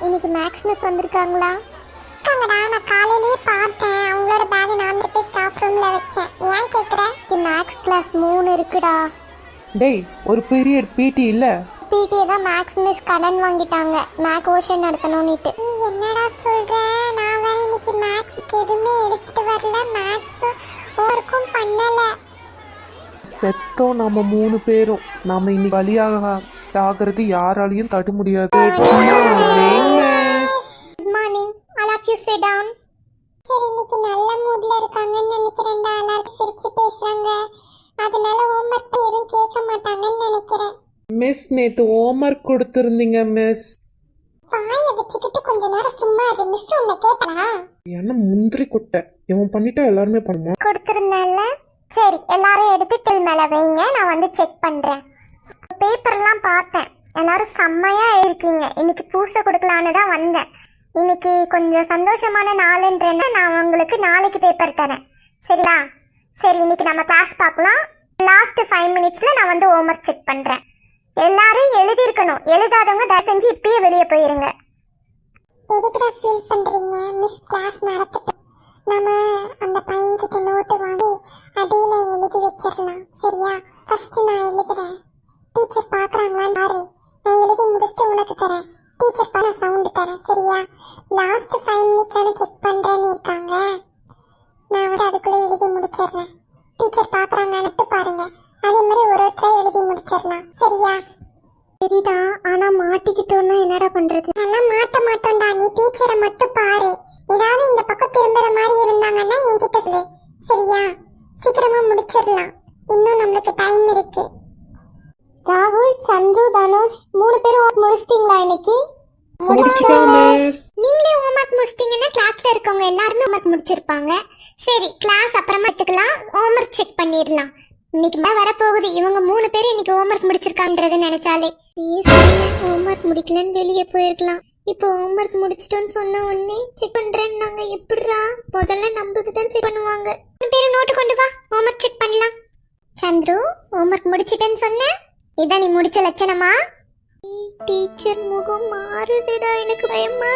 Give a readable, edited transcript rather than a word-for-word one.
இன்னைக்கு maths miss வந்திருக்காங்களா? இருக்காங்கடா, நான் காலையிலேயே பார்த்தேன். அவங்களோட பேக் நான் போய் ஸ்டாஃப் ரூம்ல வச்சேன். ஏன் கேக்குற? மேக்ஸ் கிளாஸ் 3 இருக்குடா. டேய், ஒரு பீரியட் பிடி இல்ல? பிடி தான் மேக்ஸ் மிஸ் கடன் வாங்கிட்டாங்க, மேக் ஓஷன் நடத்தணும்னுட்டு. நீ என்னடா சொல்ற? நான் வேற இன்னைக்கு மேக்ஸ்க்கு எதுவுமே எடுத்துட்டு வரல, மேக்ஸ் ஒர்க்கும் பண்ணல. செத்தோம் நாம 3 பேரும். நாம இன்னைக்கு பலியாக ஆகிறது யாராலையும் தடுக்க முடியாது. Good morning, all of you sit down. சரி, இன்னைக்கு நல்ல மூட்ல இருக்காங்கன்னு நினைக்கிறேன்டா. எல்லாரும் சிரிச்சு பேசுறாங்க, அதனால ஹோம்வொர்க் எதுவும் கேட்க மாட்டாங்கன்னு நினைக்கிறேன். மிஸ், நேத்து ஹோம்வொர்க் கொடுத்திருந்தீங்க மிஸ். வாயை வச்சுக்கிட்டு கொஞ்ச நேரம் சும்மா இரு. மிஸ் உன்னை கேட்டா? என்ன முந்திரி கொட்டை, இவன் பண்ணிட்டா எல்லாருமே பண்ணுமா? கொடுத்துருந்தேன்ல. சரி, எல்லாரும் எடுத்து டில் மேல வைங்க, நான் வந்து செக் பண்றேன். பேப்பர்லாம் பார்த்தேன், எல்லாரும் செம்மையா இருக்கீங்க. இன்னைக்கு பூசை கொடுக்கலான்னு தான் வந்தேன். இன்னைக்கு கொஞ்சம் சந்தோஷமான நாளுன்றேன்னு நான் உங்களுக்கு நாளைக்கு பேப்பர் தரேன், சரியா? சரி, இன்னைக்கு நம்ம கிளாஸ் பார்க்கலாம். லாஸ்ட் 5 மினிட்ஸ்ல நான் வந்து ஹோம்வொர்க் செக் பண்றேன். எல்லாரும் எழுதியிருக்கணும். எழுதாதவங்க தயவு செஞ்சு இப்பயே வெளியே போயிருங்க. எதுக்குடா ஃபீல் பண்றீங்க? மிஸ் கிளாஸ் நடத்திட்டு நம்ம அந்த பையன்கிட்ட நோட்டு வாங்கி அடியில எழுதி வச்சிடலாம், சரியா? ஃபர்ஸ்ட் நான் எழுதுறேன், டீச்சர் பாக்குறாங்களான்னு பாரு. நான் எழுதி முடிச்சுட்டு உனக்கு தரேன். டீச்சர் பண்ண சவுண்ட் தரேன், சரியா? லாஸ்ட் 5 மினிட்ஸ் தானே செக் பண்றேன்னு இருக்காங்க. நான் வந்து அதுக்குள்ள எழுதி முடிச்சிடுறேன். டீச்சர் பாக்குறாங்கன்னு பாருங்க. அதே மாதிரி ஒரு ஒருத்தரை எழுதி முடிச்சிடலாம், சரியா? சரிடா, ஆனா மாட்டிக்கிட்டோம்னா என்னடா பண்றது? நல்லா மாட்ட மாட்டோம்டா. நீ டீச்சரை மட்டும் பாரு. ஏதாவது இந்த பக்கம் திரும்புற மாதிரி இருந்தாங்கன்னா என்கிட்ட சொல்லு, சரியா? சீக்கிரமா முடிச்சிடலாம், இன்னும் நம்மளுக்கு டைம் இருக்கு. ராகுல், சந்துரு, தனுஷ் 3 பேரும் முடிச்சிட்டீங்களா இன்னைக்கு? முடிச்சிட்டோம் மிஸ். நீங்களே ஹோம்வொர்க் முடிச்சிட்டீங்கன்னா கிளாஸ்ல இருக்கவங்க எல்லாருமே ஹோம்வொர்க் முடிச்சிருப்பாங்க. சரி, கிளாஸ் அப்புறமா எடுத்துக்கலாம், ஹோம்வொர்க் செக் பண்ணிடலாம். இன்னைக்கு வரப்போகுது, இவங்க 3 பேரும் இன்னைக்கு ஹோம்வொர்க் முடிச்சிருக்காங்கன்றத நினைச்சாலே ஹோம்வொர்க் முடிக்கலன்னு வெளியே போயிருக்கலாம். இப்போ ஹோம்வொர்க் முடிச்சிட்டோன்னு சொன்ன உடனே செக் பண்றேன்னு நாங்க எப்படிரா? முதல்ல நம்புது தான் செக் பண்ணுவாங்க. 3 பேரும் நோட்டு கொண்டு வா, ஹோம்வொர்க் செக் பண்ணலாம். சந்துரு, ஹோம்வொர்க் முடிச்சிட்டேன்னு சொன்ன, இதான் நீ முடிச்ச லட்சணமா? டீச்சர் முகம் மாறுதுடா, எனக்கு பயமா.